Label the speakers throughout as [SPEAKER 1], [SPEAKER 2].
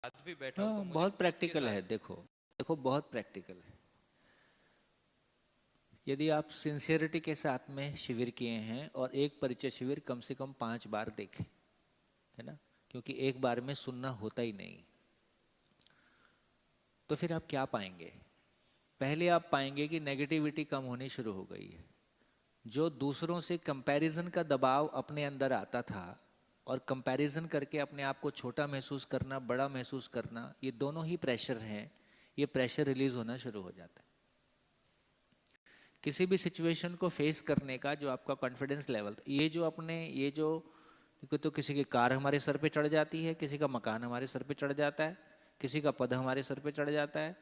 [SPEAKER 1] साथ भी बैठा हूँ तो
[SPEAKER 2] हाँ,
[SPEAKER 1] मुझे
[SPEAKER 2] बहुत
[SPEAKER 1] खुद के
[SPEAKER 2] प्रैक्टिकल है।
[SPEAKER 1] साथ
[SPEAKER 2] देखो देखो, बहुत प्रैक्टिकल है। यदि आप सिंसियरिटी के साथ में शिविर किए हैं और एक परिचय शिविर कम से कम 5 बार देखें, है ना, क्योंकि एक बार में सुनना होता ही नहीं, तो फिर आप क्या पाएंगे? पहले आप पाएंगे कि नेगेटिविटी कम होनी शुरू हो गई है। जो दूसरों से कंपैरिजन का दबाव अपने अंदर आता था और कंपैरिजन करके अपने आप को छोटा महसूस करना, बड़ा महसूस करना, ये दोनों ही प्रेशर हैं। ये प्रेशर रिलीज होना शुरू हो जाता है। किसी भी सिचुएशन को फेस करने का जो आपका कॉन्फिडेंस लेवल, ये जो तो किसी की कार हमारे सर पे चढ़ जाती है, किसी का मकान हमारे सर पे चढ़ जाता है, किसी का पद हमारे सर पे चढ़ जाता है।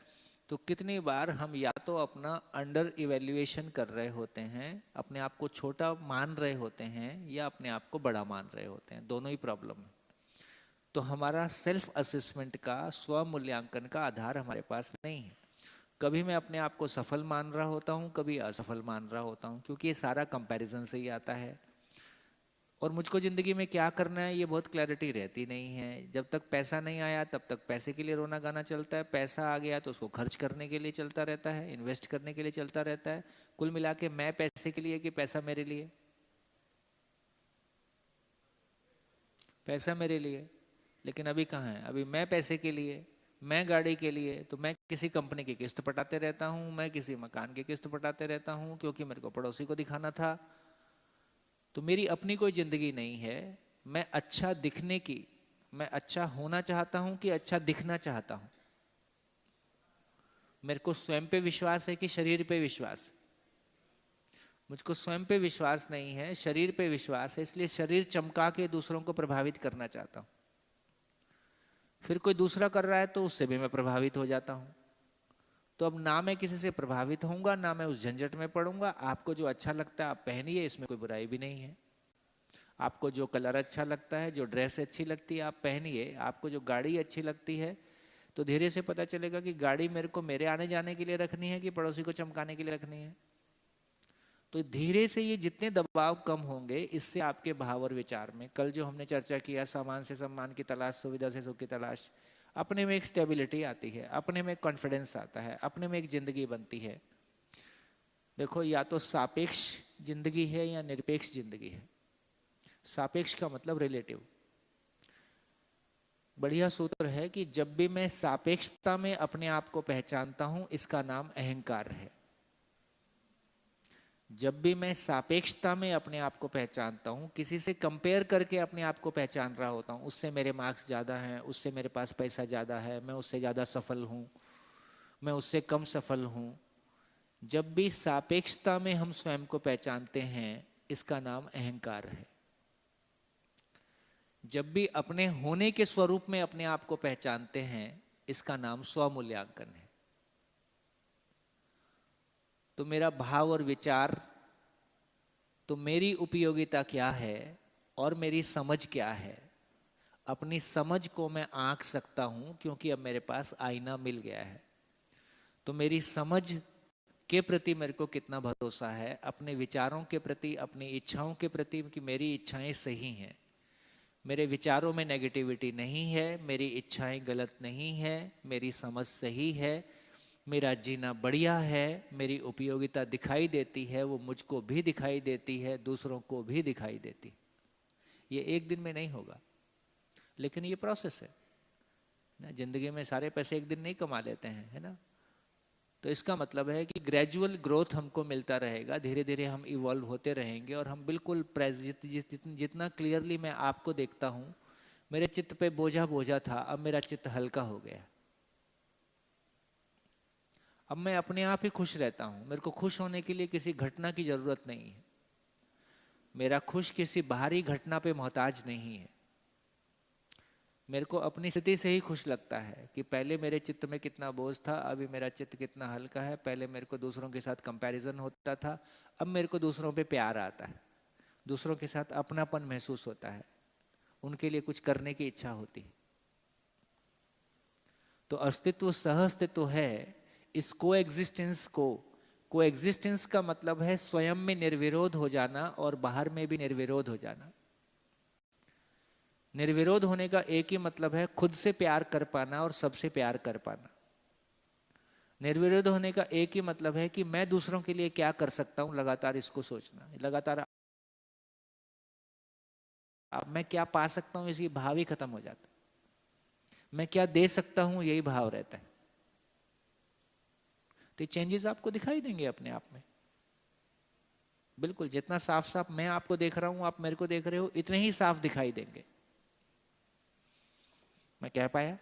[SPEAKER 2] तो कितनी बार हम या तो अपना अंडर इवेल्युएशन कर रहे होते हैं, अपने आप को छोटा मान रहे होते हैं, या अपने आप को बड़ा मान रहे होते हैं। दोनों ही प्रॉब्लम है। तो हमारा सेल्फ असेसमेंट का, स्व मूल्यांकन का आधार हमारे पास नहीं है। कभी मैं अपने आप को सफल मान रहा होता हूँ, कभी असफल मान रहा होता हूँ, क्योंकि ये सारा कंपैरिजन से ही आता है। और मुझको ज़िंदगी में क्या करना है ये बहुत क्लैरिटी रहती नहीं है। जब तक पैसा नहीं आया तब तक पैसे के लिए रोना गाना चलता है, पैसा आ गया तो उसको खर्च करने के लिए चलता रहता है, इन्वेस्ट करने के लिए चलता रहता है। कुल मिला के मैं पैसे के लिए कि पैसा मेरे लिए? पैसा मेरे लिए। लेकिन अभी कहाँ है? अभी मैं पैसे के लिए, मैं गाड़ी के लिए, तो मैं किसी कंपनी की किस्त पटाते रहता हूँ, मैं किसी मकान की किस्त पटाते रहता हूँ, क्योंकि मेरे को पड़ोसी को दिखाना था। तो मेरी अपनी कोई जिंदगी नहीं है। मैं अच्छा दिखने की, मैं अच्छा होना चाहता हूं कि अच्छा दिखना चाहता हूं? मेरे को स्वयं पे विश्वास है कि शरीर पे विश्वास? मुझको स्वयं पे विश्वास नहीं है, शरीर पे विश्वास है। इसलिए शरीर चमका के दूसरों को प्रभावित करना चाहता हूं। फिर कोई दूसरा कर रहा है तो उससे भी मैं प्रभावित हो जाता हूं। तो अब ना मैं किसी से प्रभावित होऊंगा, ना मैं उस झंझट में पड़ूंगा। आपको जो अच्छा लगता है आप पहनिए, इसमें कोई बुराई भी नहीं है। आपको जो कलर अच्छा लगता है, जो ड्रेस अच्छी लगती है आप पहनिए। आपको जो गाड़ी अच्छी लगती है, तो धीरे से पता चलेगा कि गाड़ी मेरे को मेरे आने जाने के लिए रखनी है कि पड़ोसी को चमकाने के लिए रखनी है। तो धीरे से ये जितने दबाव कम होंगे, इससे आपके भाव और विचार में, कल जो हमने चर्चा किया, सामान से सम्मान की तलाश, सुविधा से सुख की तलाश, अपने में एक स्टेबिलिटी आती है, अपने में एक कॉन्फिडेंस आता है, अपने में एक जिंदगी बनती है। देखो, या तो सापेक्ष जिंदगी है या निरपेक्ष जिंदगी है। सापेक्ष का मतलब रिलेटिव। बढ़िया सूत्र है कि जब भी मैं सापेक्षता में अपने आप को पहचानता हूं, इसका नाम अहंकार है। जब भी मैं सापेक्षता में अपने आप को पहचानता हूं, किसी से कंपेयर करके अपने आप को पहचान रहा होता हूं, उससे मेरे मार्क्स ज़्यादा हैं, उससे मेरे पास पैसा ज़्यादा है, मैं उससे ज़्यादा सफल हूं, मैं उससे कम सफल हूं। जब भी सापेक्षता में हम स्वयं को पहचानते हैं, इसका नाम अहंकार है। जब भी अपने होने के स्वरूप में अपने आप को पहचानते हैं, इसका नाम स्वमूल्यांकन है। तो मेरा भाव और विचार, तो मेरी उपयोगिता क्या है और मेरी समझ क्या है, अपनी समझ को मैं आंक सकता हूं, क्योंकि अब मेरे पास आईना मिल गया है। तो मेरी समझ के प्रति मेरे को कितना भरोसा है, अपने विचारों के प्रति, अपनी इच्छाओं के प्रति, कि मेरी इच्छाएं सही हैं, मेरे विचारों में नेगेटिविटी नहीं है, मेरी इच्छाएं गलत नहीं है, मेरी समझ सही है, मेरा जीना बढ़िया है, मेरी उपयोगिता दिखाई देती है, वो मुझको भी दिखाई देती है, दूसरों को भी दिखाई देती। ये एक दिन में नहीं होगा, लेकिन ये प्रोसेस है ना। जिंदगी में सारे पैसे एक दिन नहीं कमा लेते हैं, है ना। तो इसका मतलब है कि ग्रेजुअल ग्रोथ हमको मिलता रहेगा, धीरे धीरे हम इवॉल्व होते रहेंगे। और हम बिल्कुल जितना क्लियरली मैं आपको देखता हूँ, मेरे चित्त पे बोझा बोझा था, अब मेरा चित्त हल्का हो गया। अब मैं अपने आप ही खुश रहता हूँ। मेरे को खुश होने के लिए किसी घटना की जरूरत नहीं है। मेरा खुश किसी बाहरी घटना पे मोहताज नहीं है। मेरे को अपनी स्थिति से ही खुश लगता है कि पहले मेरे चित्त में कितना बोझ था, अभी मेरा चित्त कितना हल्का है। पहले मेरे को दूसरों के साथ कंपैरिजन होता था, अब मेरे को दूसरों पे प्यार आता है, दूसरों के साथ अपनापन महसूस होता है, उनके लिए कुछ करने की इच्छा होती है। तो अस्तित्व सह अस्तित्व है। इस को एग्जिस्टेंस का मतलब है स्वयं में निर्विरोध हो जाना और बाहर में भी निर्विरोध हो जाना। निर्विरोध होने का एक ही मतलब है, खुद से प्यार कर पाना और सबसे प्यार कर पाना। निर्विरोध होने का एक ही मतलब है कि मैं दूसरों के लिए क्या कर सकता हूं, लगातार इसको सोचना, लगातार अब मैं क्या पा सकता हूं, इसकी भाव ही खत्म हो जाता है। मैं क्या दे सकता हूं, यही भाव रहता है। तो चेंजेस आपको दिखाई देंगे अपने आप में, बिल्कुल। जितना साफ साफ मैं आपको देख रहा हूं, आप मेरे को देख रहे हो, इतने ही साफ दिखाई देंगे। मैं कह पाया?